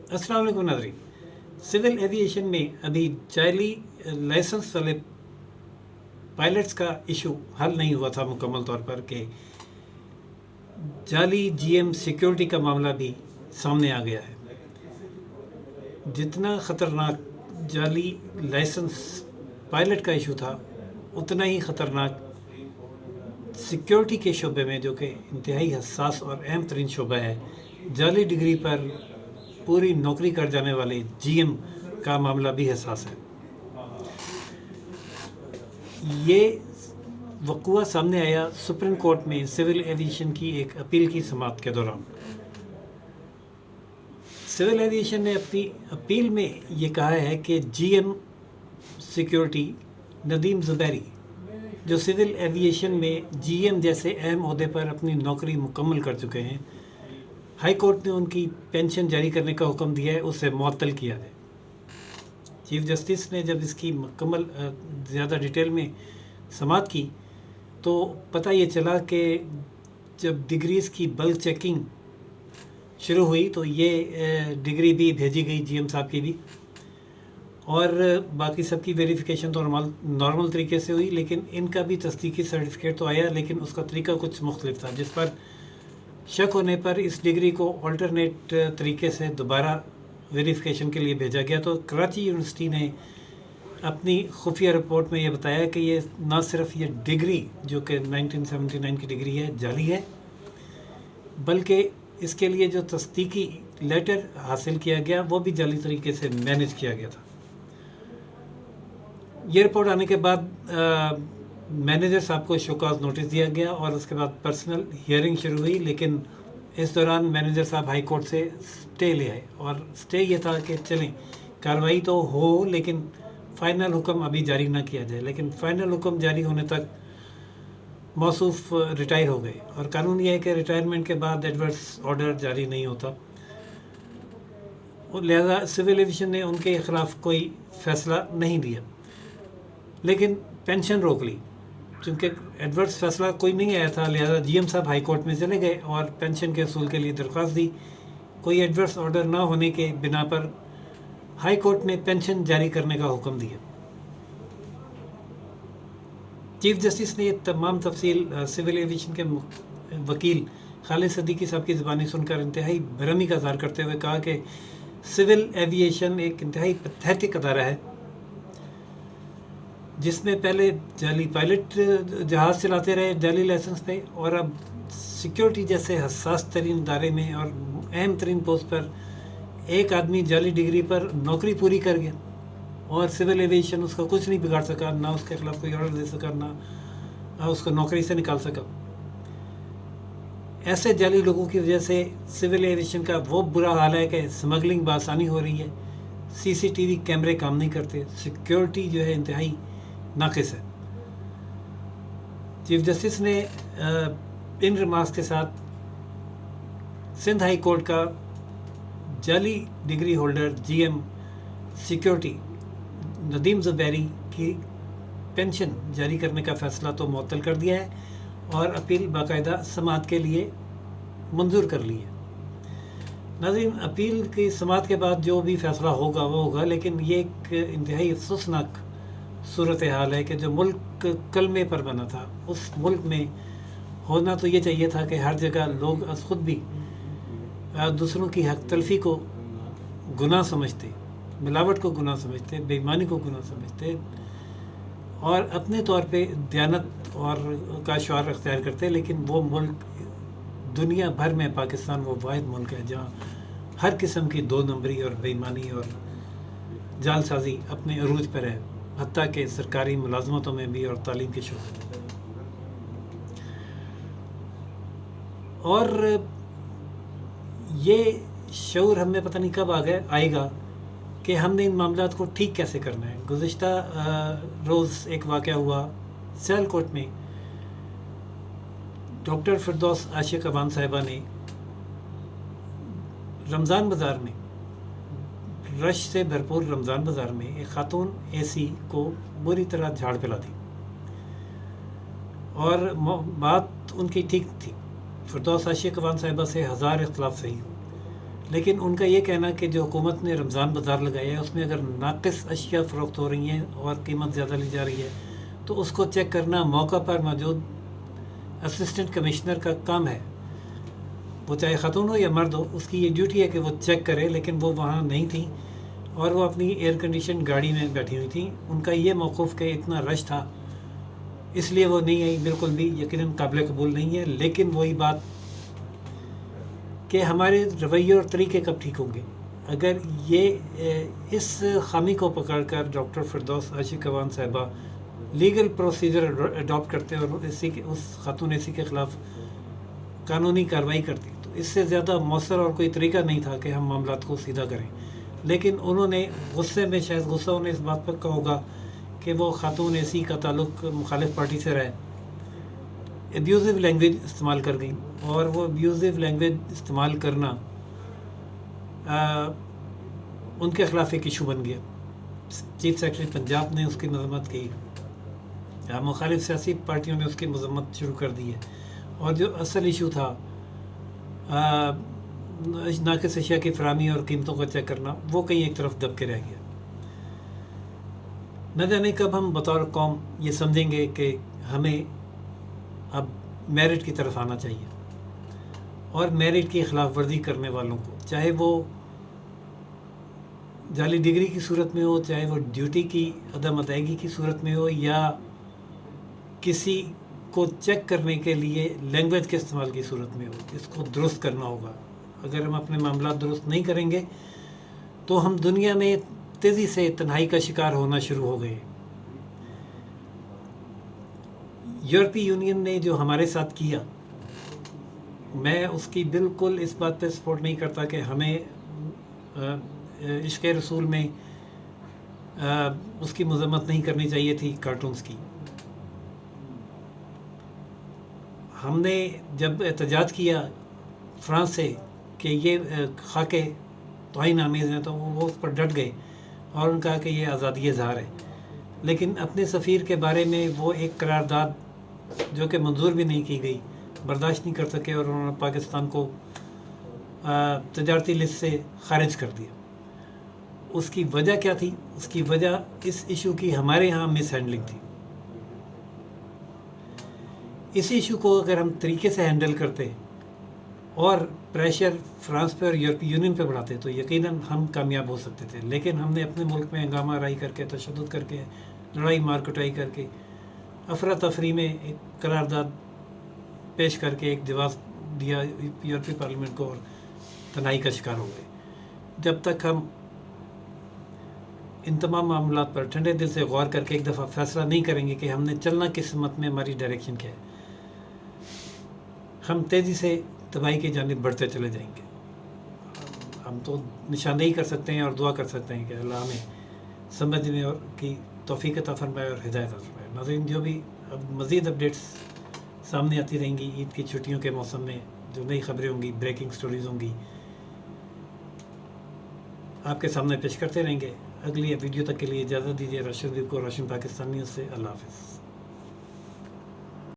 अस्सलाम वालेकुम नाज़रीन। सिविल एविएशन में अभी जाली लाइसेंस वाले पायलट्स का इशू हल नहीं हुआ था मुकम्मल तौर पर कि जाली जीएम सिक्योरिटी का मामला भी सामने आ गया है। जितना ख़तरनाक जाली लाइसेंस पायलट का इशू था, उतना ही ख़तरनाक सिक्योरिटी के शोबे में, जो कि इंतहाई हसास और अहम तरीन शोबा है, जाली डिग्री पर पूरी नौकरी कर जाने वाले जीएम का मामला भी हसास है। ये वक़ुआ सामने आया सुप्रीम कोर्ट में सिविल एविएशन की एक अपील की समाअत के दौरान। सिविल एविएशन ने अपनी अपील में ये कहा है कि जीएम सिक्योरिटी नदीम ज़ुबैरी, जो सिविल एविएशन में जीएम जैसे अहम ओहदे पर अपनी नौकरी मुकम्मल कर चुके हैं, हाई कोर्ट ने उनकी पेंशन जारी करने का हुक्म दिया है, उसे मुअत्तल किया है। चीफ जस्टिस ने जब इसकी मुकम्मल ज़्यादा डिटेल में समाअत की तो पता ये चला कि जब डिग्रीज़ की बल्क चेकिंग शुरू हुई तो ये डिग्री भी भेजी गई जीएम साहब की भी, और बाकी सबकी वेरिफिकेशन तो नॉर्मल तरीके से हुई, लेकिन इनका भी तस्दीकी सर्टिफिकेट तो आया, लेकिन उसका तरीका कुछ मुख्तलिफ था, जिस पर शक होने पर इस डिग्री को अल्टरनेट तरीके से दोबारा वेरिफिकेशन के लिए भेजा गया। तो कराची यूनिवर्सिटी ने अपनी खुफिया रिपोर्ट में ये बताया कि ये ना सिर्फ ये डिग्री जो कि 1979 की डिग्री है जाली है, बल्कि इसके लिए जो तस्दीकी लेटर हासिल किया गया वो भी जाली तरीके से मैनेज किया गया था। ये रिपोर्ट आने के बाद मैनेजर साहब को शोकाज नोटिस दिया गया और उसके बाद पर्सनल हियरिंग शुरू हुई, लेकिन इस दौरान मैनेजर साहब हाई कोर्ट से स्टे ले आए, और स्टे ये था कि चलें कार्रवाई तो हो लेकिन फ़ाइनल हुक्म अभी जारी ना किया जाए। लेकिन फ़ाइनल हुक्म जारी होने तक मौसूफ रिटायर हो गए, और कानून यह है कि रिटायरमेंट के बाद एडवर्स ऑर्डर जारी नहीं होता, और लिहाजा सिविल एविएशन ने उनके ख़िलाफ़ कोई फ़ैसला नहीं लिया, लेकिन पेंशन रोक ली। चूँकि एडवर्स फैसला कोई नहीं आया था, लिहाजा जीएम साहब हाई कोर्ट में चले गए और पेंशन के असूल के लिए दरख्वास्त दी। कोई एडवर्स ऑर्डर ना होने के बिना पर हाई कोर्ट ने पेंशन जारी करने का हुक्म दिया। चीफ जस्टिस ने ये तमाम तफसील सिविल एविएशन के वकील खालिद सदीकी साहब की ज़बानी सुनकर इंतहाई बेरहमी का इज़हार करते हुए कहा कि सिविल एविएशन एक इंतहाई पैथेटिक अदारा है, जिसमें पहले जाली पायलट जहाज़ चलाते रहे जाली लाइसेंस पे, और अब सिक्योरिटी जैसे हसास तरीन इदारे में और अहम तरीन पोस्ट पर एक आदमी जाली डिग्री पर नौकरी पूरी कर गया, और सिविल एविएशन उसका कुछ नहीं बिगाड़ सका, ना उसके खिलाफ कोई ऑर्डर दे सका, ना उसको नौकरी से निकाल सका। ऐसे जाली लोगों की वजह से सिविल एविएशन का वो बुरा हाल है कि स्मगलिंग बासानी हो रही है, सीसीटीवी कैमरे काम नहीं करते, सिक्योरिटी जो है इंतहाई नाक़िस है। चीफ जस्टिस ने इन रिमार्क्स के साथ सिंध हाई कोर्ट का जाली degree holder GM security Nadeem Zubairi की पेंशन जारी करने का फ़ैसला तो मुअत्तल कर दिया है, और अपील बाकायदा समाअत के लिए मंजूर कर ली है। नाज़रीन, अपील की समाअत के बाद जो भी फ़ैसला होगा वो होगा, लेकिन ये एक इंतहाई अफसोसनाक सूरत हाल है कि जो मुल्क कलमे पर बना था, उस मुल्क में होना तो ये चाहिए था कि हर जगह लोग अस खुद भी दूसरों की हक तलफी को गुनाह समझते, मिलावट को गुनाह समझते, बेईमानी को गुनाह समझते, और अपने तौर पे दयानत और का शुआर अख्तियार करते। लेकिन वो मुल्क दुनिया भर में पाकिस्तान वो वाहिद मुल्क है जहाँ हर किस्म की दो नंबरी और बेईमानी और जालसाजी अपने अरूज पर है, हत्ता के सरकारी मुलाजमतों में भी और तालीम के शोबे में। और ये शऊर हमें पता नहीं कब आएगा कि हमने इन मामलात को ठीक कैसे करना है। गुज़िश्ता रोज़ एक वाक़या हुआ सियालकोट में, डॉक्टर फिरदौस आशिक अवान साहिबा ने रमज़ान बाज़ार में, रश से भरपूर रमज़ान बाज़ार में, एक ख़ातून एसी को बुरी तरह झाड़ पिला दी, और बात उनकी ठीक थी। फिरदौस आशिक अवान साहिबा से 1000 इख्तलाफ सही, لیکن ان کا یہ کہنا کہ جو حکومت نے رمضان بازار لگایا ہے اس میں اگر ناقص اشیاء فروخت ہو رہی ہیں اور قیمت زیادہ لی جا رہی ہے تو اس کو چیک کرنا موقع پر موجود اسسٹنٹ کمشنر کا کام ہے. وہ چاہے خاتون ہو یا مرد ہو، اس کی یہ ڈیوٹی ہے کہ وہ چیک کرے، لیکن وہ وہاں نہیں تھیں اور وہ اپنی ایئر کنڈیشن گاڑی میں بیٹھی ہوئی تھیں. ان کا یہ موقف کہ اتنا رش تھا اس لیے وہ نہیں آئی، بالکل بھی یقیناً قابل قبول نہیں ہے. لیکن وہی بات کہ ہمارے رویے اور طریقے کب ٹھیک ہوں گے؟ اگر یہ اس خامی کو پکڑ کر ڈاکٹر فردوس عاشق اعوان صاحبہ لیگل پروسیجر اڈاپٹ کرتے اور اس خاتون اے سی کے خلاف قانونی کارروائی کرتی تو اس سے زیادہ مؤثر اور کوئی طریقہ نہیں تھا کہ ہم معاملات کو سیدھا کریں. لیکن انہوں نے غصے میں، شاید غصہ انہیں اس بات پر کا ہوگا کہ وہ خاتون اے سی کا تعلق مخالف پارٹی سے رہے، ابیوزو لینگویج استعمال کر گئیں، اور وہ ابیوزو لینگویج استعمال کرنا ان کے خلاف ایک ایشو بن گیا. چیف سیکرٹری پنجاب نے اس کی مذمت کی، مخالف سیاسی پارٹیوں نے اس کی مذمت شروع کر دی ہے، اور جو اصل ایشو تھا ناقص اشیاء کی فراہمی اور قیمتوں کو چیک کرنا، وہ کہیں ایک طرف دب کے رہ گیا. نہ جانے کب ہم بطور قوم یہ سمجھیں گے کہ ہمیں اب میرٹ کی طرف آنا چاہیے، اور میرٹ کی خلاف ورزی کرنے والوں کو، چاہے وہ جعلی ڈگری کی صورت میں ہو، چاہے وہ ڈیوٹی کی عدم ادائیگی کی صورت میں ہو، یا کسی کو چیک کرنے کے لیے لینگویج کے استعمال کی صورت میں ہو، اس کو درست کرنا ہوگا. اگر ہم اپنے معاملات درست نہیں کریں گے تو ہم دنیا میں تیزی سے تنہائی کا شکار ہونا شروع ہو گئے. یورپی یونین نے جو ہمارے ساتھ کیا، میں اس کی بالکل اس بات پہ سپورٹ نہیں کرتا کہ ہمیں عشق رسول میں اس کی مذمت نہیں کرنی چاہیے تھی کارٹونز کی. ہم نے جب احتجاج کیا فرانس سے کہ یہ خاکے توہین آمیز ہیں تو وہ اس پر ڈٹ گئے اور ان کہا کہ یہ آزادی اظہار ہے. لیکن اپنے سفیر کے بارے میں وہ ایک قرارداد جو کہ منظور بھی نہیں کی گئی برداشت نہیں کر سکے، اور انہوں نے پاکستان کو تجارتی لسٹ سے خارج کر دیا. اس کی وجہ کیا تھی؟ اس کی وجہ اس ایشو کی ہمارے ہاں مس ہینڈلنگ تھی. اس ایشو کو اگر ہم طریقے سے ہینڈل کرتے اور پریشر فرانس پہ اور یورپی یونین پہ بڑھاتے تو یقیناً ہم کامیاب ہو سکتے تھے. لیکن ہم نے اپنے ملک میں ہنگامہ آرائی کر کے، تشدد کر کے، لڑائی مار کٹائی کر کے، افراتفری میں ایک قرارداد پیش کر کے ایک جواز دیا یورپی پارلیمنٹ کو، اور تنہائی کا شکار ہو گئے. جب تک ہم ان تمام معاملات پر ٹھنڈے دل سے غور کر کے ایک دفعہ فیصلہ نہیں کریں گے کہ ہم نے چلنا کس سمت میں، ہماری ڈائریکشن کیا ہے، ہم تیزی سے تباہی کی جانب بڑھتے چلے جائیں گے. ہم تو نشاندہی کر سکتے ہیں اور دعا کر سکتے ہیں کہ اللہ ہمیں سمجھنے اور کی توفیق عطا فرمائے اور ہدایت عطا فرمائے. ناظرین، جو بھی اب مزید اپڈیٹس سامنے آتی رہیں گی عید کی چھٹیوں کے موسم میں، جو نئی خبریں ہوں گی، بریکنگ سٹوریز ہوں گی، آپ کے سامنے پیش کرتے رہیں گے. اگلی ویڈیو تک کے لیے اجازت دیجیے. روشن ویو کو روشن پاکستانیوں سے اللہ حافظ.